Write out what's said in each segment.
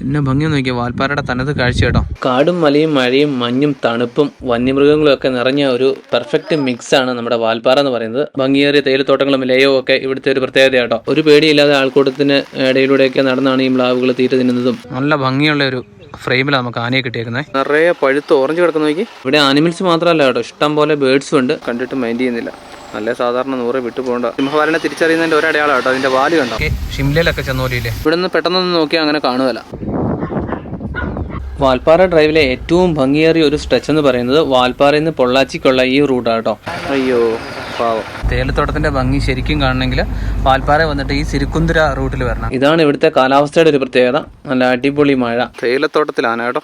പിന്നെ ഭംഗി നോക്കിയാൽ വാൽപ്പാറയുടെ തനത് കാഴ്ച കേട്ടോ. കാടും മലയും മഴയും മഞ്ഞും തണുപ്പും വന്യമൃഗങ്ങളും ഒക്കെ നിറഞ്ഞ ഒരു പെർഫെക്റ്റ് മിക്സ് ആണ് നമ്മുടെ വാൽപ്പാറ എന്ന് പറയുന്നത്. ഭംഗിയേറിയ തേയിലത്തോട്ടങ്ങളും ലയവും ഒക്കെ ഇവിടുത്തെ ഒരു പ്രത്യേകത കേട്ടോ. ഒരു പേടിയില്ലാതെ ആൾക്കൂട്ടത്തിന് ഇടയിലൂടെയൊക്കെ നടന്നാണ് ഈ മ്ലാവുകൾ തീറ്റ തിന്നുന്നതും. നല്ല ഭംഗിയുള്ള ഒരു ഫ്രെയിമിലാണ് നമുക്ക് ആനയെ കിട്ടിയേക്കുന്നത്. നിറയെ പഴുത്ത് ഓറഞ്ച് കിടക്കുന്ന നോക്കി. ഇവിടെ ആനിമൽസ് മാത്രമല്ല കേട്ടോ, ഇഷ്ടം പോലെ ബേർഡ്സും ഉണ്ട്. കണ്ടിട്ട് മൈൻഡ് ചെയ്യുന്നില്ല. നല്ല സാധാരണ 100 വിട്ടു പോകണ്ട. സിംഹവാലിനെ തിരിച്ചറിയുന്നതിന്റെ ഒരടയാളം കേട്ടോ, അതിന്റെ വാല് കണ്ടോ. ഷിംലയിലൊക്കെ ചെന്നോലിയില്ലേ, ഇവിടെ നിന്ന് പെട്ടെന്നൊന്നും നോക്കിയാൽ അങ്ങനെ കാണുകയല്ല. വാൽപ്പാറ ഡ്രൈവിലെ ഏറ്റവും ഭംഗിയേറിയ ഒരു സ്ട്രെച്ച് എന്ന് പറയുന്നത് വാൽപ്പാറയിൽ നിന്ന് പൊള്ളാച്ചിക്കുള്ള ഈ റൂട്ടാണ് കേട്ടോ. അയ്യോ പാവം. തേയിലത്തോട്ടത്തിന്റെ ഭംഗി ശരിക്കും കാണണമെങ്കിൽ വാൽപ്പാറ വന്നിട്ട് ഈ സിരിക്കുന്തുര റൂട്ടിൽ വരണം. ഇതാണ് ഇവിടുത്തെ കാലാവസ്ഥയുടെ ഒരു പ്രത്യേകത. നല്ല അടിപൊളി മഴ. തേയിലത്തോട്ടത്തിലാണ് കേട്ടോ.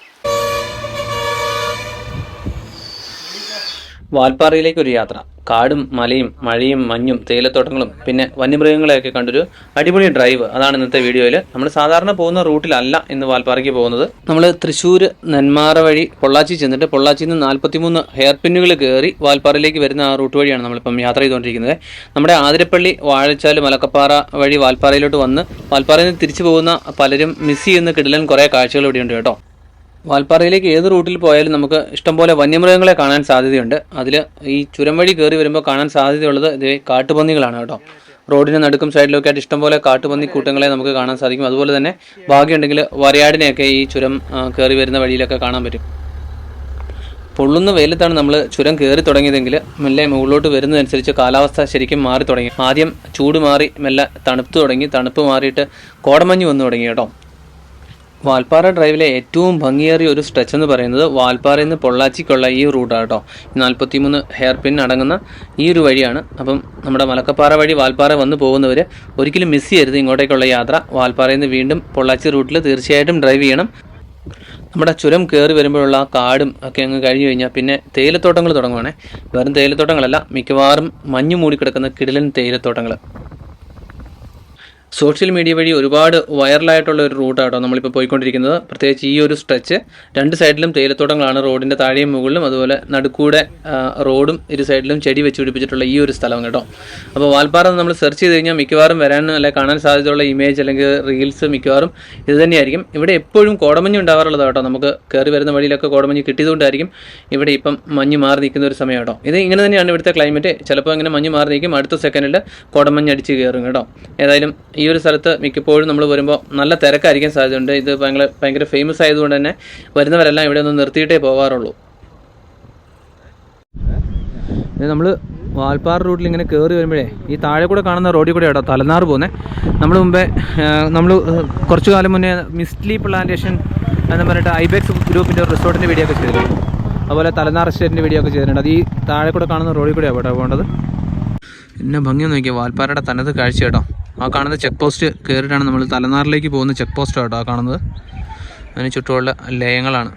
വാൽപ്പാറയിലേക്ക് ഒരു യാത്ര. കാടും മലയും മഴയും മഞ്ഞും തേയിലത്തോട്ടങ്ങളും പിന്നെ വന്യമൃഗങ്ങളെയൊക്കെ കണ്ടൊരു അടിപൊളി ഡ്രൈവ്. അതാണ് ഇന്നത്തെ വീഡിയോയിൽ. നമ്മൾ സാധാരണ പോകുന്ന റൂട്ടിലല്ല ഇന്ന് വാൽപ്പാറയ്ക്ക് പോകുന്നത്. നമ്മൾ തൃശ്ശൂർ നെന്മാറ വഴി പൊള്ളാച്ചി ചെന്നിട്ട് പൊള്ളാച്ചിയിൽ നിന്ന് 43 ഹെയർ പിന്നുകൾ കയറി വാൽപ്പാറയിലേക്ക് വരുന്ന ആ റൂട്ട് വഴിയാണ് നമ്മളിപ്പം യാത്ര ചെയ്തുകൊണ്ടിരിക്കുന്നത്. നമ്മുടെ ആതിരപ്പള്ളി വാഴച്ചാൽ മലക്കപ്പാറ വഴി വാൽപ്പാറയിലോട്ട് വന്ന് വാൽപ്പാറയിൽ നിന്ന് തിരിച്ചു പോകുന്ന പലരും മിസ് ചെയ്യുന്ന കിടിലൻ കുറേ കാഴ്ചകൾ ഇവിടെയുണ്ട് കേട്ടോ. വാൽപ്പാറയിലേക്ക് ഏത് റൂട്ടിൽ പോയാലും നമുക്ക് ഇഷ്ടംപോലെ വന്യമൃഗങ്ങളെ കാണാൻ സാധ്യതയുണ്ട്. അതിൽ ഈ ചുരം വഴി കയറി വരുമ്പോൾ കാണാൻ സാധ്യതയുള്ളത് ഇത് കാട്ടുപന്നികളാണ് കേട്ടോ. റോഡിന് നടുക്കും സൈഡിലൊക്കെ ആയിട്ട് ഇഷ്ടംപോലെ കാട്ടുപന്നി കൂട്ടങ്ങളെ നമുക്ക് കാണാൻ സാധിക്കും. അതുപോലെ തന്നെ ഭാഗ്യമുണ്ടെങ്കിൽ വരയാടിനെയൊക്കെ ഈ ചുരം കയറി വരുന്ന വഴിയിലൊക്കെ കാണാൻ പറ്റും. പൊള്ളുന്ന വെയിലത്താണ് നമ്മൾ ചുരം കയറി തുടങ്ങിയതെങ്കിൽ മെല്ലെ മുകളിലോട്ട് വരുന്നതനുസരിച്ച് കാലാവസ്ഥ ശരിക്കും മാറി തുടങ്ങി. ആദ്യം ചൂട് മാറി മെല്ലെ തണുപ്പ് തുടങ്ങി. തണുപ്പ് മാറിയിട്ട് കോടമഞ്ഞ് വന്നു തുടങ്ങി കേട്ടോ. വാൽപ്പാറ ഡ്രൈവിലെ ഏറ്റവും ഭംഗിയേറിയ ഒരു സ്ട്രെച്ച് എന്ന് പറയുന്നത് വാൽപ്പാറയിൽ നിന്ന് പൊള്ളാച്ചിക്കുള്ള ഈ റൂട്ടാണ് കേട്ടോ. 43 ഹെയർ പിൻ അടങ്ങുന്ന ഈ ഒരു വഴിയാണ്. അപ്പം നമ്മുടെ മലക്കപ്പാറ വഴി വാൽപ്പാറ വന്ന് പോകുന്നവർ ഒരിക്കലും മിസ് ചെയ്യരുത് ഇങ്ങോട്ടേക്കുള്ള യാത്ര. വാൽപ്പാറയിൽ നിന്ന് വീണ്ടും പൊള്ളാച്ചി റൂട്ടിൽ തീർച്ചയായിട്ടും ഡ്രൈവ് ചെയ്യണം. നമ്മുടെ ചുരം കയറി വരുമ്പോഴുള്ള ആ കാടും ഒക്കെ അങ്ങ് കഴിഞ്ഞു കഴിഞ്ഞാൽ പിന്നെ തേയിലത്തോട്ടങ്ങൾ തുടങ്ങുവാണേ. വെറും തേയിലത്തോട്ടങ്ങളല്ല, മിക്കവാറും മഞ്ഞ് മൂടിക്കിടക്കുന്ന കിടിലൻ തേയിലത്തോട്ടങ്ങൾ. സോഷ്യൽ മീഡിയ വഴി ഒരുപാട് വൈറലായിട്ടുള്ള ഒരു റൂട്ടാട്ടോ നമ്മളിപ്പോൾ പോയിക്കൊണ്ടിരിക്കുന്നത്. പ്രത്യേകിച്ച് ഈ ഒരു സ്ട്രെച്ച് 2 സൈഡിലും തേയിലത്തോട്ടങ്ങളാണ്, റോഡിൻ്റെ താഴെയും മുകളിലും. അതുപോലെ നടുക്കൂടെ റോഡും 2 സൈഡിലും ചെടി വെച്ച് പിടിപ്പിച്ചിട്ടുള്ള ഈ ഒരു സ്ഥലം കേട്ടോ. അപ്പോൾ വാൽപ്പാറ നമ്മൾ സെർച്ച് ചെയ്ത് കഴിഞ്ഞാൽ മിക്കവാറും വരാൻ അല്ലെ കാണാൻ സാധ്യതയുള്ള ഇമേജ് അല്ലെങ്കിൽ റീൽസ് മിക്കവാറും ഇത് തന്നെയായിരിക്കും. ഇവിടെ എപ്പോഴും കോടമഞ്ഞ് ഉണ്ടാവാറുള്ളത് കേട്ടോ. നമുക്ക് കയറി വരുന്ന വഴിയിലൊക്കെ കോടമഞ്ഞ് കിട്ടിയതുകൊണ്ടായിരിക്കും ഇവിടെ ഇപ്പം മഞ്ഞ് മാറി നിൽക്കുന്ന ഒരു സമയം കേട്ടോ. ഇത് ഇങ്ങനെ തന്നെയാണ് ഇവിടുത്തെ ക്ലൈമറ്റ്. ചിലപ്പോൾ ഇങ്ങനെ മഞ്ഞ് മാറി നിൽക്കും, അടുത്ത സെക്കൻഡിൽ കോടമഞ്ഞ് അടിച്ച് കയറും കേട്ടോ. ഏതായാലും ഈ ഒരു സ്ഥലത്ത് മിക്കപ്പോഴും നമ്മൾ വരുമ്പോൾ നല്ല തിരക്കായിരിക്കാൻ സാധ്യതയുണ്ട്. ഇത് ഭയങ്കര ഫേമസ് ആയതുകൊണ്ട് തന്നെ വരുന്നവരെല്ലാം ഇവിടെ ഒന്ന് നിർത്തിയിട്ടേ പോകാറുള്ളൂ. നമ്മൾ വാൽപ്പാറ റൂട്ടിൽ ഇങ്ങനെ കയറി വരുമ്പോഴേ ഈ താഴെ കൂടെ കാണുന്ന റോഡിൽ കൂടെ കേട്ടോ തലനാർ പോകുന്നത്. നമ്മൾ കുറച്ചു കാലം മുന്നേ മിസ്റ്റ്ലി പ്ലാന്റേഷൻ എന്ന് പറഞ്ഞിട്ട് ഐബെക്സ് ഗ്രൂപ്പിൻ്റെ ഒരു റിസോർട്ടിൻ്റെ വീഡിയോ ഒക്കെ ചെയ്തിട്ടുണ്ട്. അതുപോലെ തലനാർ എസ്റ്റേറ്റിൻ്റെ വീഡിയോ ഒക്കെ ചെയ്തിട്ടുണ്ട്. അത് ഈ താഴെ കൂടെ കാണുന്ന റോഡിൽ കൂടെയാണ് കേട്ടോ പോകേണ്ടത്. പിന്നെ ഭംഗി നോക്കിയാൽ വാൽപ്പാറയുടെ തനത് കാഴ്ച കേട്ടോ. ആ കാണുന്ന ചെക്ക് പോസ്റ്റ് കയറിയിട്ടാണ് നമ്മൾ തലനാറിലേക്ക് പോകുന്ന ചെക്ക് പോസ്റ്റ് കേട്ടോ ആ കാണുന്നത്. അതിന് ചുറ്റുമുള്ള ലയങ്ങളാണ്.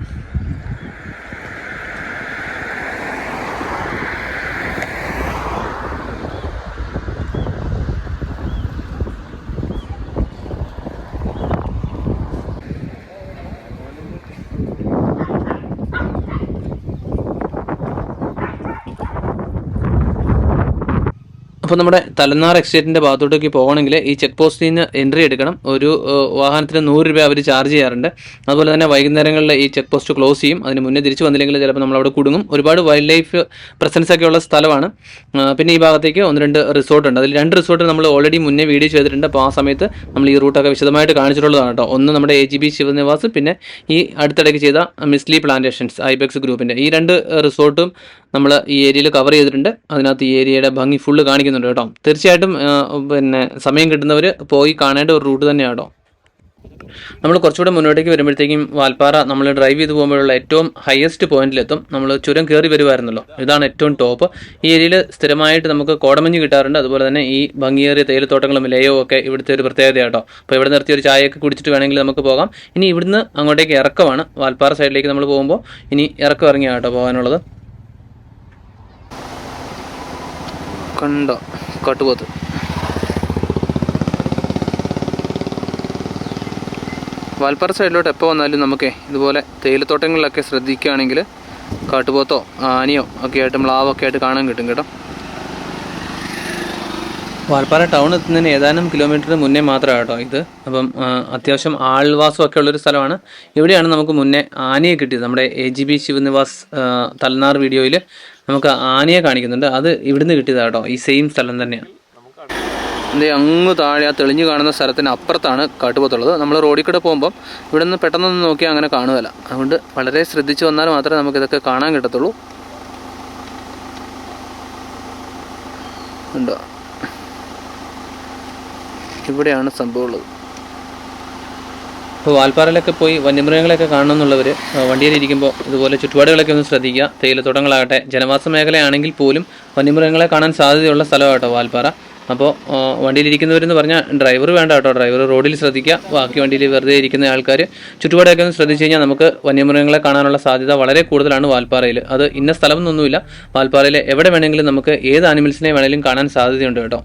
അപ്പോൾ നമ്മുടെ തലനാർ എക്സ്റ്റേറ്റിൻ്റെ ഭാഗത്തോട്ടേക്ക് പോകണമെങ്കിൽ ഈ ചെക്ക് പോസ്റ്റിൽ നിന്ന് എൻട്രി എടുക്കണം. ഒരു വാഹനത്തിന് 100 രൂപ അവർ ചാർജ് ചെയ്യാറുണ്ട്. അതുപോലെ തന്നെ വൈകുന്നേരങ്ങളിൽ ഈ ചെക്ക് പോസ്റ്റ് ക്ലോസ് ചെയ്യും. അതിന് മുന്നേ തിരിച്ച് വന്നില്ലെങ്കിൽ ചിലപ്പോൾ നമ്മളവിടെ കുടുങ്ങും. ഒരുപാട് വൈൽഡ് ലൈഫ് പ്രസൻസ് ഒക്കെ ഉള്ള സ്ഥലമാണ്. പിന്നെ ഈ ഭാഗത്തേക്ക് 1-2 റിസോർട്ടുണ്ട്. അതിൽ 2 റിസോർട്ട് നമ്മൾ ഓൾറെഡി മുന്നേ വീഡിയോ ചെയ്തിട്ടുണ്ട്. അപ്പോൾ ആ സമയത്ത് നമ്മൾ ഈ റൂട്ടൊക്കെ വിശദമായിട്ട് കാണിച്ചിട്ടുള്ളതാണ് കേട്ടോ. ഒന്ന് നമ്മുടെ AGB ശിവനിവാസ്, പിന്നെ ഈ അടുത്തിടയ്ക്ക് ചെയ്ത മിസ്ലി പ്ലാന്റേഷൻസ് ഐബെക്സ് ഗ്രൂപ്പിൻ്റെ ഈ 2 റിസോർട്ടും നമ്മൾ ഈ ഏരിയയിൽ കവർ ചെയ്തിട്ടുണ്ട്. അതിനകത്ത് ഈ ഏരിയയുടെ ഭംഗി ഫുള്ള് കാണിക്കുന്നുണ്ട് കേട്ടോ. തീർച്ചയായിട്ടും പിന്നെ സമയം കിട്ടുന്നവർ പോയി കാണേണ്ട ഒരു റൂട്ട് തന്നെയാണ് കേട്ടോ. നമ്മൾ കുറച്ചുകൂടെ മുന്നോട്ടേക്ക് വരുമ്പോഴത്തേക്കും വാൽപ്പാറ നമ്മൾ ഡ്രൈവ് ചെയ്ത് പോകുമ്പോഴുള്ള ഏറ്റവും ഹയസ്റ്റ് പോയിന്റിലെത്തും. നമ്മൾ ചുരം കയറി വരുമായിരുന്നല്ലോ, ഇതാണ് ഏറ്റവും ടോപ്പ്. ഈ ഏരിയയിൽ സ്ഥിരമായിട്ട് നമുക്ക് കോടമഞ്ഞ് കിട്ടാറുണ്ട്. അതുപോലെ തന്നെ ഈ ഭംഗിയേറിയ തേയിലത്തോട്ടങ്ങളും ലയവും ഒക്കെ ഇവിടുത്തെ ഒരു പ്രത്യേകതയാട്ടോ. അപ്പോൾ ഇവിടെ നിർത്തി ഒരു ചായയൊക്കെ കുടിച്ചിട്ട് വേണമെങ്കിൽ നമുക്ക് പോകാം. ഇനി ഇവിടുന്ന് അങ്ങോട്ടേക്ക് ഇറക്കമാണ്. വാൽപ്പാറ സൈഡിലേക്ക് നമ്മൾ പോകുമ്പോൾ ഇനി ഇറക്കം ഇറങ്ങിയാണ് കേട്ടോ പോകാനുള്ളത്. കണ്ടോ കാട്ടുപോത്ത്. വാൽപ്പാറ സൈഡിലോട്ട് എപ്പോൾ വന്നാലും നമുക്ക് ഇതുപോലെ തേയിലത്തോട്ടങ്ങളിലൊക്കെ ശ്രദ്ധിക്കുകയാണെങ്കിൽ കാട്ടുപോത്തോ ആനയോ ഒക്കെ ആയിട്ട് മ്ലാവൊക്കെ ആയിട്ട് കാണാൻ കിട്ടും കേട്ടോ. വാൽപ്പാറ ടൗൺ എത്തുന്നതിന് ഏതാനും കിലോമീറ്റർ മുന്നേ മാത്രമാണ് കേട്ടോ ഇത്. അപ്പം അത്യാവശ്യം ആൾവാസമൊക്കെ ഉള്ളൊരു സ്ഥലമാണ്. ഇവിടെയാണ് നമുക്ക് മുന്നേ ആനയെ കിട്ടിയത്. നമ്മുടെ AGB ശിവനിവാസ് തലനാർ വീഡിയോയിൽ നമുക്ക് ആനയെ കാണിക്കുന്നുണ്ട്. അത് ഇവിടുന്ന് കിട്ടിയതാണ് കേട്ടോ. ഈ സെയിം സ്ഥലം തന്നെയാണ്. അങ്ങ് താഴെ ആ തെളിഞ്ഞ് കാണുന്ന സ്ഥലത്തിന് അപ്പുറത്താണ് കാട്ടുപോത്തുള്ളത്. നമ്മൾ റോഡിൽ കൂടെ പോകുമ്പം ഇവിടെ നിന്ന് പെട്ടെന്നൊന്നും നോക്കിയാൽ അങ്ങനെ കാണുകയില്ല. അതുകൊണ്ട് വളരെ ശ്രദ്ധിച്ച് വന്നാൽ മാത്രമേ നമുക്കിതൊക്കെ കാണാൻ കിട്ടത്തുള്ളൂ. ഉണ്ടോ, ഇവിടെയാണ് സംഭവം ഉള്ളത്. ഇപ്പോൾ വാൽപ്പാറയിലൊക്കെ പോയി വന്യമൃഗങ്ങളെയൊക്കെ കാണണമെന്നുള്ളവർ വണ്ടിയിലിരിക്കുമ്പോൾ ഇതുപോലെ ചുറ്റുപാടുകളൊക്കെ ഒന്ന് ശ്രദ്ധിക്കുക. തേയിലത്തോട്ടങ്ങളാകട്ടെ, ജനവാസ മേഖലയാണെങ്കിൽ പോലും വന്യമൃഗങ്ങളെ കാണാൻ സാധ്യതയുള്ള സ്ഥലമാട്ടോ വാൽപ്പാറ. അപ്പോൾ വണ്ടിയിലിരിക്കുന്നവരെന്ന് പറഞ്ഞാൽ ഡ്രൈവർ വേണ്ട കേട്ടോ. ഡ്രൈവർ റോഡിൽ ശ്രദ്ധിക്കുക. ബാക്കി വണ്ടിയിൽ വെറുതെ ഇരിക്കുന്ന ആൾക്കാർ ചുറ്റുപാടൊക്കെ ഒന്ന് ശ്രദ്ധിച്ചു കഴിഞ്ഞാൽ നമുക്ക് വന്യമൃഗങ്ങളെ കാണാനുള്ള സാധ്യത വളരെ കൂടുതലാണ് വാൽപ്പാറയിൽ. അത് ഇന്ന സ്ഥലമൊന്നുമില്ല. വാൽപ്പാറയിൽ എവിടെ വേണമെങ്കിലും നമുക്ക് ഏത് ആനിമൽസിനെ വേണമെങ്കിലും കാണാൻ സാധ്യതയുണ്ട് കേട്ടോ.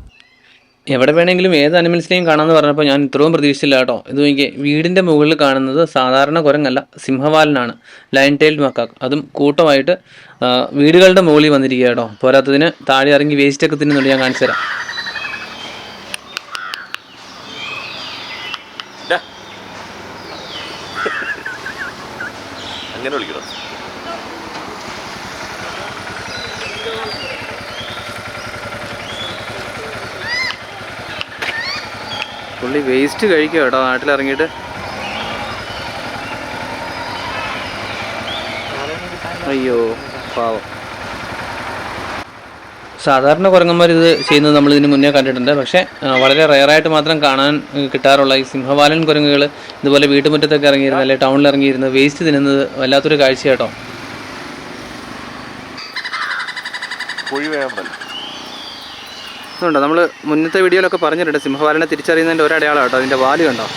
എവിടെ വേണമെങ്കിലും ഏത് അനിമൽസിനെയും കാണാമെന്ന് പറഞ്ഞപ്പോൾ ഞാൻ ഇത്രയും പ്രതീക്ഷിച്ചില്ല കേട്ടോ. ഇത് എനിക്ക് വീടിൻ്റെ മുകളിൽ കാണുന്നത് സാധാരണ കുരങ്ങല്ല, സിംഹവാലനാണ്, ലയൺ ടൈൽഡ് മക്കാക്ക്. അതും കൂട്ടമായിട്ട് വീടുകളുടെ മുകളിൽ വന്നിരിക്കുക കേട്ടോ. പോരാത്തതിന് താഴെ ഇറങ്ങി വേസ്റ്റൊക്കെ തിന്നുന്നുണ്ട്. ഞാൻ കാണിച്ചു തരാം. അങ്ങനെ വിളിക്കണം. പുള്ളി വേസ്റ്റ് കഴിക്കുക കേട്ടോ നാട്ടിലിറങ്ങിയിട്ട്. അയ്യോ പാവം. സാധാരണ കുരങ്ങന്മാർ ഇത് ചെയ്യുന്നത് നമ്മൾ ഇതിന് മുന്നേ കണ്ടിട്ടുണ്ട്. പക്ഷേ വളരെ റെയറായിട്ട് മാത്രം കാണാൻ കിട്ടാറുള്ള ഈ സിംഹവാലൻ കുരങ്ങുകൾ ഇതുപോലെ വീട്ടുമുറ്റത്തൊക്കെ ഇറങ്ങിയിരുന്നത്, അല്ലെങ്കിൽ ടൗണിൽ ഇറങ്ങിയിരുന്നത് വേസ്റ്റ് തിന്നുന്നത് വല്ലാത്തൊരു കാഴ്ച കേട്ടോ. അതുകൊണ്ടോ നമ്മൾ മുന്നത്തെ വീഡിയോയിലൊക്കെ പറഞ്ഞിട്ടുണ്ട്, സിംഹവാലനെ തിരിച്ചറിയുന്നതിൻ്റെ ഒരടയാളം കേട്ടോ. അതിൻ്റെ വാല് കണ്ടോ,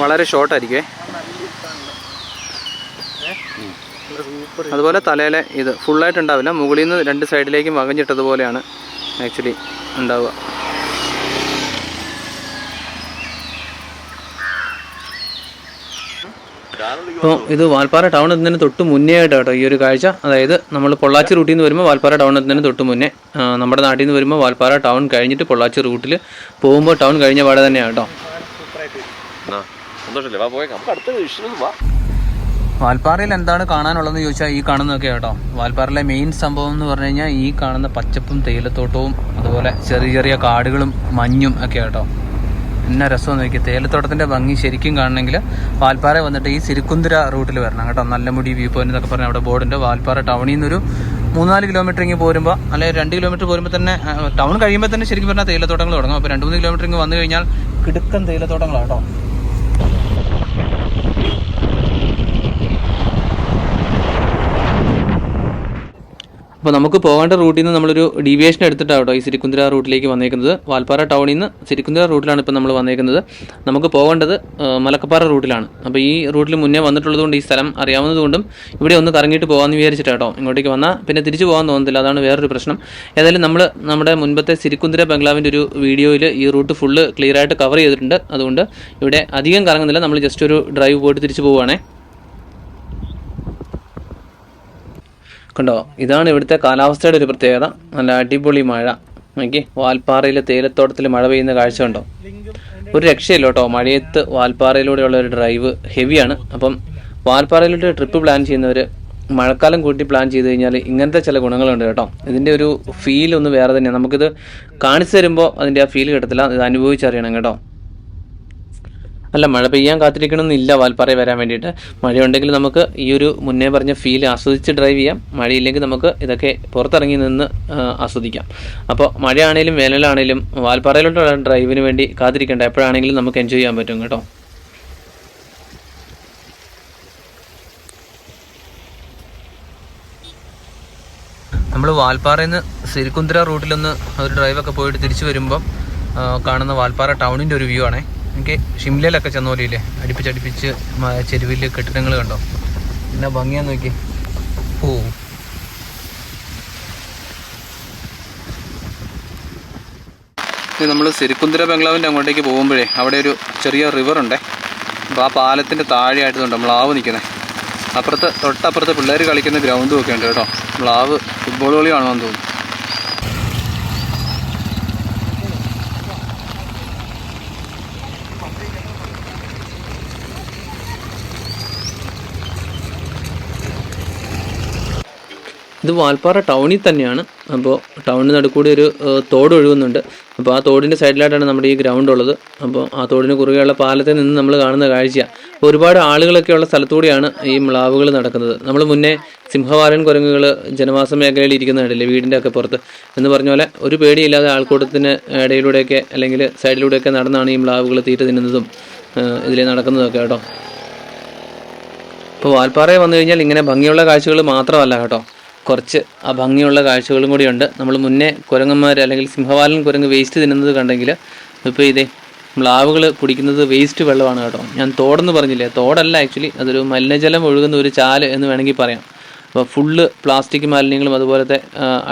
വളരെ ഷോർട്ടായിരിക്കുമേ. അതുപോലെ തലയിലെ ഇത് ഫുള്ളായിട്ട് ഉണ്ടാവില്ല, മുകളിൽ നിന്ന് രണ്ട് സൈഡിലേക്കും വകഞ്ഞിട്ടതുപോലെയാണ് ആക്ച്വലി ഉണ്ടാവുക. അപ്പോൾ ഇത് വാൽപ്പാറ ടൗൺ എത്തുന്നതിന് തൊട്ട് മുന്നേ ആയിട്ട് കേട്ടോ ഈ ഒരു കാഴ്ച. അതായത് നമ്മൾ പൊള്ളാച്ചി റൂട്ടിൽ നിന്ന് വരുമ്പോൾ വാൽപ്പാറ ടൗൺ എത്തുന്നതിന് തൊട്ട് മുന്നേ, നമ്മുടെ നാട്ടിൽ നിന്ന് വരുമ്പോൾ വാൽപ്പാറ ടൗൺ കഴിഞ്ഞിട്ട് പൊള്ളാച്ചി റൂട്ടിൽ പോകുമ്പോൾ ടൗൺ കഴിഞ്ഞ പാടെ തന്നെയാണ് കേട്ടോ. വാൽപ്പാറയിൽ എന്താണ് കാണാനുള്ളതെന്ന് ചോദിച്ചാൽ ഈ കാണുന്നതൊക്കെ കേട്ടോ. വാൽപ്പാറയിലെ മെയിൻ സംഭവം എന്ന് പറഞ്ഞു കഴിഞ്ഞാൽ ഈ കാണുന്ന പച്ചപ്പും തേയിലത്തോട്ടവും അതുപോലെ ചെറിയ ചെറിയ കാടുകളും മഞ്ഞും ഒക്കെ കേട്ടോ. എന്നാ രസമെന്ന് നോക്കി. തേയിലത്തോട്ടത്തിൻ്റെ ഭംഗി ശരിക്കും കാണണമെങ്കിൽ വാൽപ്പാറ വന്നിട്ട് ഈ സിരിക്കുന്തിര റൂട്ടിൽ വരണം കേട്ടോ. നല്ലമുടി വ്യൂ പോയിന്റ് എന്നൊക്കെ പറഞ്ഞാൽ അവിടെ ബോർഡുണ്ട്. വാൽപ്പാറ ടൗണിൽ നിന്നൊരു 3-4 കിലോമീറ്റർ ഇങ്ങ് പോരുമ്പോൾ, അല്ലെങ്കിൽ 2 കിലോമീറ്റർ പോരുമ്പോൾ തന്നെ ടൗൺ കഴിയുമ്പോൾ തന്നെ ശരിക്കും പറഞ്ഞാൽ തേയിലത്തോട്ടങ്ങൾ തുടങ്ങും. അപ്പോൾ 2-3 കിലോമീറ്റർ ഇങ്ങ് വന്നു കഴിഞ്ഞാൽ കിടുക്കൻ തേയിലത്തോട്ടങ്ങളാണ് കേട്ടോ. അപ്പോൾ നമുക്ക് പോകേണ്ട റൂട്ടിൽ നിന്ന് നമ്മളൊരു ഡീവിയേഷൻ എടുത്തിട്ടാണ് കേട്ടോ ഈ സിരിക്കുന്തിര റൂട്ടിലേക്ക് വന്നേക്കുന്നത്. വാൽപ്പാറ ടൗണിൽ നിന്ന് സിരിക്കുന്തിര റൂട്ടിലാണ് ഇപ്പോൾ നമ്മൾ വന്നേക്കുന്നത്. നമുക്ക് പോകേണ്ടത് മലക്കപ്പാറ റൂട്ടിലാണ്. അപ്പോൾ ഈ റൂട്ടിൽ മുന്നേ വന്നിട്ടുള്ളതുകൊണ്ട് ഈ സ്ഥലം അറിയാവുന്നതുകൊണ്ടും ഇവിടെ ഒന്ന് കറങ്ങിയിട്ട് പോകാമെന്ന് വിചാരിച്ചിട്ടാട്ടോ. ഇങ്ങോട്ടേക്ക് വന്നാൽ പിന്നെ തിരിച്ചു പോകാൻ തോന്നുന്നില്ല, അതാണ് വേറൊരു പ്രശ്നം. ഏതായാലും നമ്മൾ നമ്മുടെ മുൻപത്തെ സിരിക്കുന്തിര ബംഗ്ലാവിൻ്റെ ഒരു വീഡിയോയിൽ ഈ റൂട്ട് ഫുള്ള് ക്ലിയറായിട്ട് കവർ ചെയ്തിട്ടുണ്ട്. അതുകൊണ്ട് ഇവിടെ അധികം കറങ്ങുന്നില്ല, നമ്മൾ ജസ്റ്റ് ഒരു ഡ്രൈവ് പോയിട്ട് തിരിച്ചു പോവുകയാണേ. കണ്ടോ, ഇതാണ് ഇവിടുത്തെ കാലാവസ്ഥയുടെ ഒരു പ്രത്യേകത. നല്ല അടിപൊളി മഴ. നോക്കി, വാൽപ്പാറയിലെ തേയിലത്തോട്ടത്തിൽ മഴ പെയ്യുന്ന കാഴ്ച കണ്ടോ. ഒരു രക്ഷയില്ല കേട്ടോ. മഴയത്ത് വാൽപ്പാറയിലൂടെയുള്ള ഒരു ഡ്രൈവ് ഹെവിയാണ്. അപ്പം വാൽപ്പാറയിലോട്ട് ട്രിപ്പ് പ്ലാൻ ചെയ്യുന്നവർ മഴക്കാലം കൂട്ടി പ്ലാൻ ചെയ്ത് കഴിഞ്ഞാൽ ഇങ്ങനത്തെ ചില ഗുണങ്ങളുണ്ട് കേട്ടോ. ഇതിൻ്റെ ഒരു ഫീൽ ഒന്ന് വേറെ തന്നെയാണ്. നമുക്കിത് കാണിച്ചു തരുമ്പോൾ അതിൻ്റെ ആ ഫീൽ കിട്ടത്തില്ല, ഇത് അനുഭവിച്ചറിയണം കേട്ടോ. അല്ല, മഴ പെയ്യാൻ കാത്തിരിക്കണമെന്നില്ല വാൽപ്പാറയിൽ വരാൻ വേണ്ടിയിട്ട്. മഴയുണ്ടെങ്കിൽ നമുക്ക് ഈ ഒരു മുന്നേ പറഞ്ഞ ഫീൽ ആസ്വദിച്ച് ഡ്രൈവ് ചെയ്യാം. മഴയില്ലെങ്കിൽ നമുക്ക് ഇതൊക്കെ പുറത്തിറങ്ങി നിന്ന് ആസ്വദിക്കാം. അപ്പോൾ മഴയാണേലും വേനലാണേലും വാൽപ്പാറയിലോട്ടുള്ള ഡ്രൈവിന് വേണ്ടി കാത്തിരിക്കേണ്ട, എപ്പോഴാണെങ്കിലും നമുക്ക് എൻജോയ് ചെയ്യാൻ പറ്റും കേട്ടോ. നമ്മൾ വാൽപ്പാറയിൽ നിന്ന് സിരിക്കുന്തിര റൂട്ടിലൊന്ന് ഒരു ഡ്രൈവൊക്കെ പോയിട്ട് തിരിച്ചു വരുമ്പം കാണുന്ന വാൽപ്പാറ ടൗണിൻ്റെ ഒരു വ്യൂ ആണേ. എനിക്ക് ഷിംലയിലൊക്കെ ചെന്ന പോലെയില്ലേ, അടുപ്പിച്ചടുപ്പിച്ച് ചെരുവിൽ കെട്ടിടങ്ങൾ കണ്ടോ, എന്നാ ഭംഗിയാന്ന് നോക്കി. ഓ, നമ്മൾ സിരിക്കുന്തിര ബംഗ്ലാവിൻ്റെ അങ്ങോട്ടേക്ക് പോകുമ്പോഴേ അവിടെ ഒരു ചെറിയ റിവറുണ്ടേ. അപ്പോൾ ആ പാലത്തിൻ്റെ താഴെയായിട്ടുണ്ട് മ്ലാവ് നിൽക്കുന്നത്. തൊട്ടപ്പുറത്ത് പിള്ളേർ കളിക്കുന്ന ഗ്രൗണ്ടും ഒക്കെ ഉണ്ട് കേട്ടോ. മ്ലാവ് ഫുട്ബോൾ കളി കാണുമെന്ന് തോന്നുന്നു. ഇത് വാൽപ്പാറ ടൗണിൽ തന്നെയാണ്. അപ്പോൾ ടൗണിന് നടുക്കൂടി ഒരു തോട് ഒഴുകുന്നുണ്ട്. അപ്പോൾ ആ തോടിൻ്റെ സൈഡിലായിട്ടാണ് നമ്മുടെ ഈ ഗ്രൗണ്ട് ഉള്ളത്. അപ്പോൾ ആ തോടിന് കുറുകെയുള്ള പാലത്തിൽ നിന്ന് നമ്മൾ കാണുന്ന കാഴ്ചയാണ്. അപ്പോൾ ഒരുപാട് ആളുകളൊക്കെ ഉള്ള സ്ഥലത്തൂടെയാണ് ഈ മ്ലാവുകൾ നടക്കുന്നത്. നമ്മൾ മുന്നേ സിംഹവാലൻ കുരങ്ങുകൾ ജനവാസ മേഖലയിൽ ഇരിക്കുന്ന കണ്ടില്ലേ, വീടിൻ്റെ ഒക്കെ പുറത്ത് എന്ന് പറഞ്ഞ പോലെ ഒരു പേടിയില്ലാതെ ആൾക്കൂട്ടത്തിന് ഇടയിലൂടെയൊക്കെ അല്ലെങ്കിൽ സൈഡിലൂടെയൊക്കെ നടന്നാണ് ഈ മ്ലാവുകൾ തീറ്റ തിന്നുന്നതും ഇതിൽ നടക്കുന്നതൊക്കെ കേട്ടോ. ഇപ്പോൾ വാൽപ്പാറയിൽ വന്നു കഴിഞ്ഞാൽ ഇങ്ങനെ ഭംഗിയുള്ള കാഴ്ചകൾ മാത്രമല്ല കേട്ടോ, കുറച്ച് ഭംഗിയുള്ള കാഴ്ചകളും കൂടിയുണ്ട്. നമ്മൾ മുന്നേ കുരങ്ങന്മാർ അല്ലെങ്കിൽ സിംഹവാലൻ കുരങ്ങ് വേസ്റ്റ് തിന്നുന്നത് കണ്ടെങ്കിൽ ഇപ്പോൾ ഇതേ മ്ലാവുകൾ കുടിക്കുന്നത് വേസ്റ്റ് വെള്ളമാണ് കേട്ടോ. ഞാൻ തോടെന്ന് പറഞ്ഞില്ലേ, തോടല്ല ആക്ച്വലി, അതൊരു മലിനജലം ഒഴുകുന്ന ഒരു ചാല് എന്ന് വേണമെങ്കിൽ പറയാം. അപ്പോൾ ഫുള്ള് പ്ലാസ്റ്റിക് മാലിന്യങ്ങളും അതുപോലത്തെ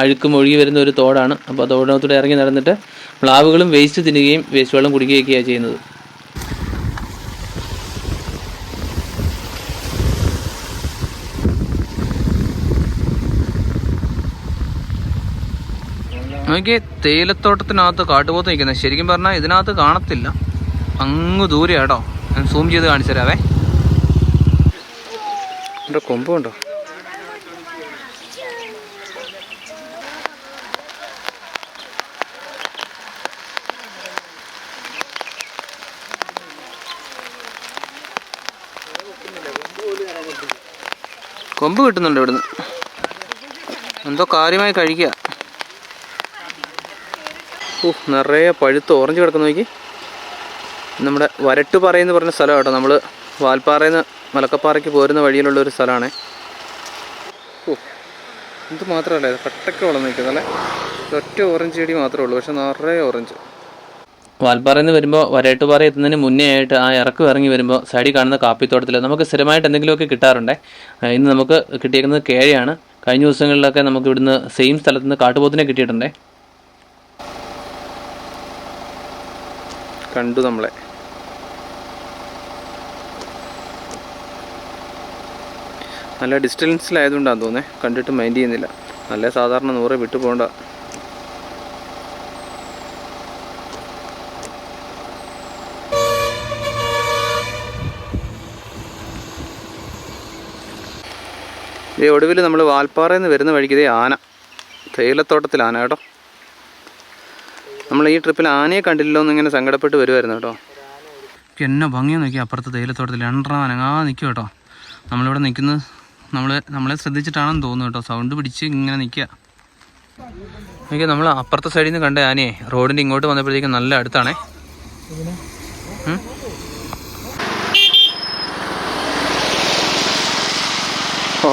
അഴുക്കും ഒഴുകി വരുന്ന ഒരു തോടാണ്. അപ്പോൾ തോടിനകത്തൂടെ ഇറങ്ങി നടന്നിട്ട് മ്ലാവുകളും വേസ്റ്റ് തിന്നുകയും വേസ്റ്റ് വെള്ളം കുടിക്കുകയൊക്കെയാണ് ചെയ്യുന്നത്. നോക്കി തേയിലത്തോട്ടത്തിനകത്ത് കാട്ടുപോത്ത് നിൽക്കുന്നത്. ശരിക്കും പറഞ്ഞാൽ ഇതിനകത്ത് കാണത്തില്ല, അങ്ങ് ദൂരെ കേട്ടോ. ഞാൻ സൂം ചെയ്ത് കാണിച്ചു തരാവേ. എൻ്റെ കൊമ്പുണ്ടോ? കൊമ്പ് കിട്ടുന്നുണ്ട് ഇവിടുന്ന്, എന്തോ കാര്യമായി കഴിക്കുക. നിറയെ പഴുത്ത് ഓറഞ്ച് കിടക്കുന്ന നോക്കി. നമ്മുടെ വരട്ടുപാറയെന്ന് പറഞ്ഞ സ്ഥലം കേട്ടോ. നമ്മൾ വാൽപ്പാറയിൽ നിന്ന് മലക്കപ്പാറയ്ക്ക് പോരുന്ന വഴിയിലുള്ള ഒരു സ്ഥലമാണ്. ഇത് മാത്രമല്ല, ഇത് കട്ടയ്ക്ക് വളം നിൽക്കുന്നത് അല്ലേ. ഒറ്റ ഓറഞ്ച് ചെടി മാത്രമേ ഉള്ളൂ, പക്ഷെ നിറയെ ഓറഞ്ച്. വാൽപ്പാറയിൽ നിന്ന് വരുമ്പോൾ വരട്ടുപാറ എത്തുന്നതിന് മുന്നേ ആയിട്ട് ആ ഇറങ്ങി വരുമ്പോൾ സൈഡിൽ കാണുന്ന കാപ്പിത്തോട്ടത്തിൽ നമുക്ക് സ്ഥിരമായിട്ട് എന്തെങ്കിലുമൊക്കെ കിട്ടാറുണ്ട്. ഇന്ന് നമുക്ക് കിട്ടിയേക്കുന്നത് കേഴയാണ്. കഴിഞ്ഞ ദിവസങ്ങളിലൊക്കെ നമുക്ക് ഇവിടുന്ന് സെയിം സ്ഥലത്ത് നിന്ന് കാട്ടുപോത്തിനെ കിട്ടിയിട്ടുണ്ടേ. കണ്ടു നമ്മളെ. നല്ല ഡിസ്റ്റൻസിലായതുകൊണ്ടാണ് തോന്നുന്നത്, കണ്ടിട്ട് മൈൻഡ് ചെയ്യുന്നില്ല. നല്ല സാധാരണ 100 വിട്ടു പോകണ്ട. ഈ ഒടുവിൽ നമ്മൾ വാൽപ്പാറയിൽ നിന്ന് വരുന്ന വഴിക്ക് ആന, തേയിലത്തോട്ടത്തിൽ ആന കേട്ടോ. നമ്മൾ ഈ ട്രിപ്പിൽ ആനയെ കണ്ടില്ലല്ലോ എന്നിങ്ങനെ സങ്കടപ്പെട്ട് വരുമായിരുന്നു കേട്ടോ. എന്നെ ഭംഗിയാണ് നോക്കി, അപ്പുറത്ത് തേയിലത്തോട്ടത്തിൽ 2 അനങ്ങാതെ നിൽക്കും കേട്ടോ. നമ്മളിവിടെ നിൽക്കുന്നത് നമ്മളെ ശ്രദ്ധിച്ചിട്ടാണെന്ന് തോന്നുന്നു കേട്ടോ. സൗണ്ട് പിടിച്ച് ഇങ്ങനെ നിൽക്കുക. നോക്കി, നമ്മൾ അപ്പുറത്തെ സൈഡിൽ നിന്ന് കണ്ട ആനയെ റോഡിൻ്റെ ഇങ്ങോട്ട് വന്നപ്പോഴത്തേക്കും നല്ല അടുത്താണേ. ഓ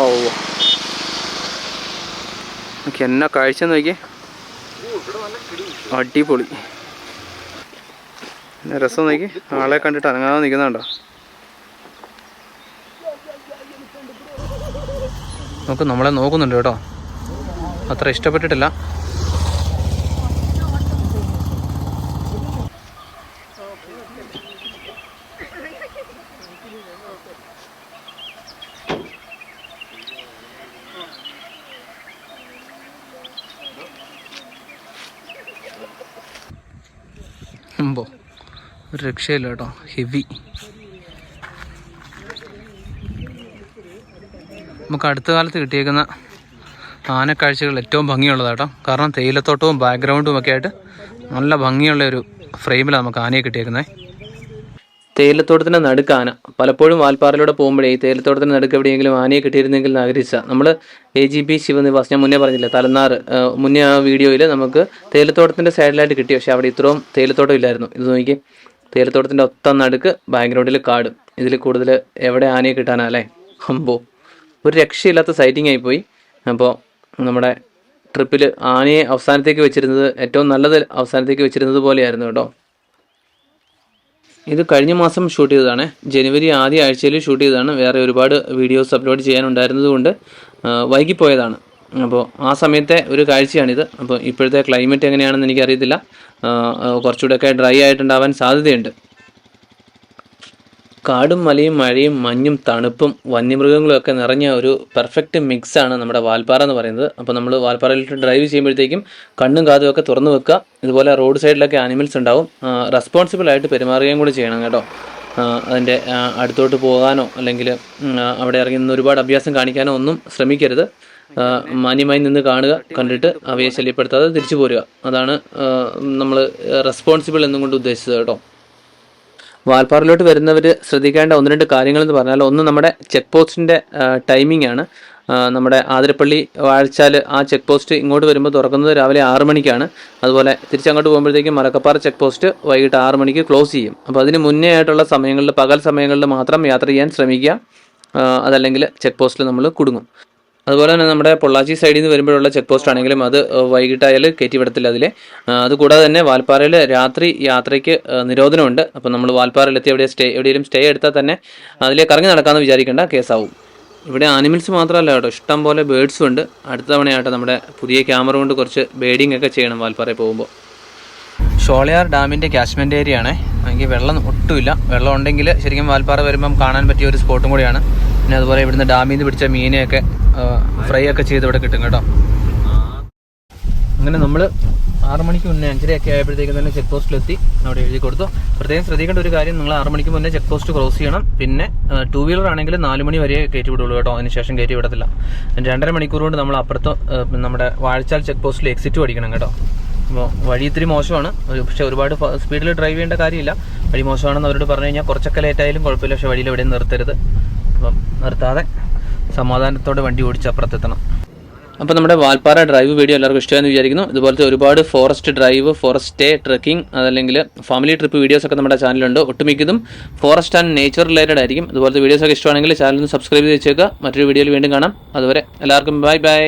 നോക്കി, എന്നാ കാഴ്ച നോക്കിയേ, അടിപൊളി. പിന്നെ രസം നോക്കി, ആളെ കണ്ടിട്ട് അനങ്ങാതെ നിൽക്കുന്നുണ്ടോ. നോക്ക്, നമ്മളെ നോക്കുന്നുണ്ട് കേട്ടോ. അത്ര ഇഷ്ടപ്പെട്ടിട്ടില്ല. ഒരു രക്ഷയില്ല കേട്ടോ, ഹെവി. നമുക്ക് അടുത്ത കാലത്ത് കിട്ടിയേക്കുന്ന ആനക്കാഴ്ചകൾ ഏറ്റവും ഭംഗിയുള്ളതാട്ടോ. കാരണം തേയിലത്തോട്ടവും ബാക്ക്ഗ്രൗണ്ടും ഒക്കെ ആയിട്ട് നല്ല ഭംഗിയുള്ള ഒരു ഫ്രെയിമിലാണ് നമുക്ക് ആനയെ കിട്ടിയേക്കുന്നത്. തേയിലത്തോട്ടത്തിൻ്റെ നടുക്ക് ആന. പലപ്പോഴും വാൽപ്പാറയിലൂടെ പോകുമ്പോഴേ ഈ തേയിലത്തോട്ടത്തിൻ്റെ നടുക്ക് എവിടെയെങ്കിലും ആനയെ കിട്ടിയിരുന്നെങ്കിൽ എന്ന് ആഗ്രഹിച്ച നമ്മൾ AGP ശിവനിവാസ്, ഞാൻ മുന്നേ പറഞ്ഞില്ല, തലനാറ്, മുന്നേ ആ വീഡിയോയിൽ നമുക്ക് തേയിലത്തോട്ടത്തിൻ്റെ സൈഡിലായിട്ട് കിട്ടി. പക്ഷേ അവിടെ ഇത്രയും തേയിലത്തോട്ടം ഇല്ലായിരുന്നു. ഇത് നോക്കി, തേയിലത്തോട്ടത്തിൻ്റെ ഒത്ത നടുക്ക് ബാക്ക്ഗ്രൗണ്ടിൽ കാടും. ഇതിൽ കൂടുതൽ എവിടെ ആനയെ കിട്ടാനല്ലേ. അമ്പോ, ഒരു രക്ഷയില്ലാത്ത സൈറ്റിംഗ് ആയിപ്പോയി. അപ്പോൾ നമ്മുടെ ട്രിപ്പിൽ ആനയെ അവസാനത്തേക്ക് വെച്ചിരുന്നത്, ഏറ്റവും നല്ലത് അവസാനത്തേക്ക് വെച്ചിരുന്നത് പോലെയായിരുന്നു കേട്ടോ. ഇത് കഴിഞ്ഞ മാസം ഷൂട്ട് ചെയ്തതാണ്, ജനുവരി ആദ്യ ആഴ്ചയിൽ ഷൂട്ട് ചെയ്തതാണ്. വേറെ ഒരുപാട് വീഡിയോസ് അപ്ലോഡ് ചെയ്യാനുണ്ടായിരുന്നത് കൊണ്ട് വൈകിപ്പോയതാണ്. അപ്പോൾ ആ സമയത്തെ ഒരു കാഴ്ചയാണിത്. അപ്പോൾ ഇപ്പോഴത്തെ ക്ലൈമറ്റ് എങ്ങനെയാണെന്ന് എനിക്കറിയത്തില്ല, കുറച്ചുകൂടെയൊക്കെ ഡ്രൈ ആയിട്ടുണ്ടാവാൻ സാധ്യതയുണ്ട്. കാടും മലയും മഴയും മഞ്ഞും തണുപ്പും വന്യമൃഗങ്ങളും ഒക്കെ നിറഞ്ഞ ഒരു പെർഫെക്റ്റ് മിക്സാണ് നമ്മുടെ വാൽപ്പാറ എന്ന് പറയുന്നത്. അപ്പോൾ നമ്മൾ വാൽപ്പാറയിലോട്ട് ഡ്രൈവ് ചെയ്യുമ്പോഴത്തേക്കും കണ്ണും കാതും ഒക്കെ തുറന്നു വെക്കുക. ഇതുപോലെ റോഡ് സൈഡിലൊക്കെ ആനിമൽസ് ഉണ്ടാവും, റെസ്പോൺസിബിളായിട്ട് പെരുമാറുകയും കൂടി ചെയ്യണം കേട്ടോ. അതിൻ്റെ അടുത്തോട്ട് പോകാനോ അല്ലെങ്കിൽ അവിടെ ഇറങ്ങി നിന്ന് ഒരുപാട് അഭ്യാസം കാണിക്കാനോ ഒന്നും ശ്രമിക്കരുത്. മാന്യമായി നിന്ന് കാണുക, കണ്ടിട്ട് അവയെ ശല്യപ്പെടുത്താതെ തിരിച്ചു പോരുക. അതാണ് നമ്മൾ റെസ്പോൺസിബിൾ എന്നും കൊണ്ട് ഉദ്ദേശിച്ചത് കേട്ടോ. വാൽപ്പാറയിലോട്ട് വരുന്നവർ ശ്രദ്ധിക്കേണ്ട 1-2 കാര്യങ്ങളെന്ന് പറഞ്ഞാൽ, ഒന്ന് നമ്മുടെ ചെക്ക് പോസ്റ്റിൻ്റെ ടൈമിംഗ് ആണ്. നമ്മുടെ ആതിരപ്പള്ളി വാഴച്ചാൽ ആ ചെക്ക് പോസ്റ്റ് ഇങ്ങോട്ട് വരുമ്പോൾ തുറക്കുന്നത് രാവിലെ 6 മണിക്കാണ്. അതുപോലെ തിരിച്ചങ്ങോട്ട് പോകുമ്പോഴത്തേക്കും മലക്കപ്പാറ ചെക്ക് പോസ്റ്റ് വൈകിട്ട് 6 മണിക്ക് ക്ലോസ് ചെയ്യും. അപ്പോൾ അതിന് മുന്നേ ആയിട്ടുള്ള സമയങ്ങളിൽ, പകൽ സമയങ്ങളിൽ മാത്രം യാത്ര ചെയ്യാൻ ശ്രമിക്കുക. അതല്ലെങ്കിൽ ചെക്ക് പോസ്റ്റിൽ നമ്മൾ കുടുങ്ങും. അതുപോലെ തന്നെ നമ്മുടെ പൊള്ളാച്ചി സൈഡിൽ നിന്ന് വരുമ്പോഴുള്ള ചെക്ക് പോസ്റ്റ് ആണെങ്കിലും അത് വൈകിട്ടായാൽ കയറ്റി വിടത്തില്ല അതിലെ. അതുകൂടാതെ തന്നെ വാൽപ്പാറയിൽ രാത്രി യാത്രയ്ക്ക് നിരോധനമുണ്ട്. അപ്പോൾ നമ്മൾ വാൽപ്പാറയിലെത്തി എവിടെയെങ്കിലും സ്റ്റേ എടുത്താൽ തന്നെ അതിലേക്ക് ഇറങ്ങി നടക്കാമെന്ന് വിചാരിക്കേണ്ട, കേസാവും. ഇവിടെ ആനിമൽസ് മാത്രമല്ല കേട്ടോ, ഇഷ്ടം പോലെ ബേഡ്സും ഉണ്ട്. അടുത്ത തവണയായിട്ട് നമ്മുടെ പുതിയ ക്യാമറ കൊണ്ട് കുറച്ച് ബേഡിംഗ് ഒക്കെ ചെയ്യണം വാൽപ്പാറയിൽ പോകുമ്പോൾ. ഷോളയാർ ഡാമിൻ്റെ ക്യാച്ച്മെൻറ്റ് ഏരിയ ആണേ. എനിക്ക് വെള്ളം ഒട്ടുമില്ല. വെള്ളം ഉണ്ടെങ്കിൽ ശരിക്കും വാൽപ്പാറ വരുമ്പം കാണാൻ പറ്റിയ ഒരു സ്പോട്ടും കൂടിയാണ്. പിന്നെ അതുപോലെ ഇവിടുന്ന് ഡാമിൽ നിന്ന് പിടിച്ച മീനെയൊക്കെ ഫ്രൈ ഒക്കെ ചെയ്ത് ഇവിടെ കിട്ടും കേട്ടോ. അങ്ങനെ നമ്മൾ 6 മണിക്ക് മുന്നേ 5:30 ആയപ്പോഴത്തേക്കും തന്നെ ചെക്ക് പോസ്റ്റിലെത്തി. അവിടെ എഴുതി കൊടുത്തു. പ്രത്യേകം ശ്രദ്ധിക്കേണ്ട ഒരു കാര്യം, നിങ്ങൾ 6 മണിക്ക് മുന്നേ ചെക്ക് പോസ്റ്റ് ക്രോസ് ചെയ്യണം. പിന്നെ 2 വീലർ ആണെങ്കിൽ 4 മണി വരെ കയറ്റി വിടുള്ളൂ കേട്ടോ. അതിനുശേഷം കയറ്റി വിടത്തില്ല. 2.5 മണിക്കൂർ കൊണ്ട് നമ്മൾ അപ്പുറത്ത് നമ്മുടെ വാഴച്ചാൽ ചെക്ക് പോസ്റ്റിൽ എക്സിറ്റ് പഠിക്കണം കേട്ടോ. അപ്പോൾ വഴി ഇത്തിരി മോശമാണ്, പക്ഷേ ഒരുപാട് സ്പീഡിൽ ഡ്രൈവ് ചെയ്യേണ്ട കാര്യമില്ല. വഴി മോശമാണെന്ന് അവരോട് പറഞ്ഞു കഴിഞ്ഞാൽ കുറച്ചൊക്കെ ലേറ്റായാലും കുഴപ്പമില്ല, പക്ഷേ വഴിയിൽ എവിടെയും നിർത്തരുത്. അപ്പം നിർത്താതെ സമാധാനത്തോടെ വണ്ടി ഓടിച്ച് അപ്പുറത്തെത്തണം. അപ്പോൾ നമ്മുടെ വാൽപ്പാറ ഡ്രൈവ് വീഡിയോ എല്ലാവർക്കും ഇഷ്ടമായെന്ന് വിചാരിക്കുന്നു. ഇതുപോലത്തെ ഒരുപാട് forest drive, forest stay, trekking, അതല്ലെങ്കിൽ ഫാമിലി ട്രിപ്പ് വീഡിയോസൊക്കെ നമ്മുടെ ചാനലുണ്ട്. ഒട്ടുമിക്കതും ഫോറസ്റ്റ് ആൻഡ് നേച്ചർ റിലേറ്റഡ് ആയിരിക്കും. അതുപോലത്തെ വീഡിയോസൊക്കെ ഇഷ്ടമാണെങ്കിൽ ചാനൽ ഒന്ന് സബ്സ്ക്രൈബ് ചെയ്ത് വെച്ചേക്കുക. മറ്റൊരു വീഡിയോയിൽ വീണ്ടും കാണാം. അതുവരെ എല്ലാവർക്കും ബൈ ബൈ.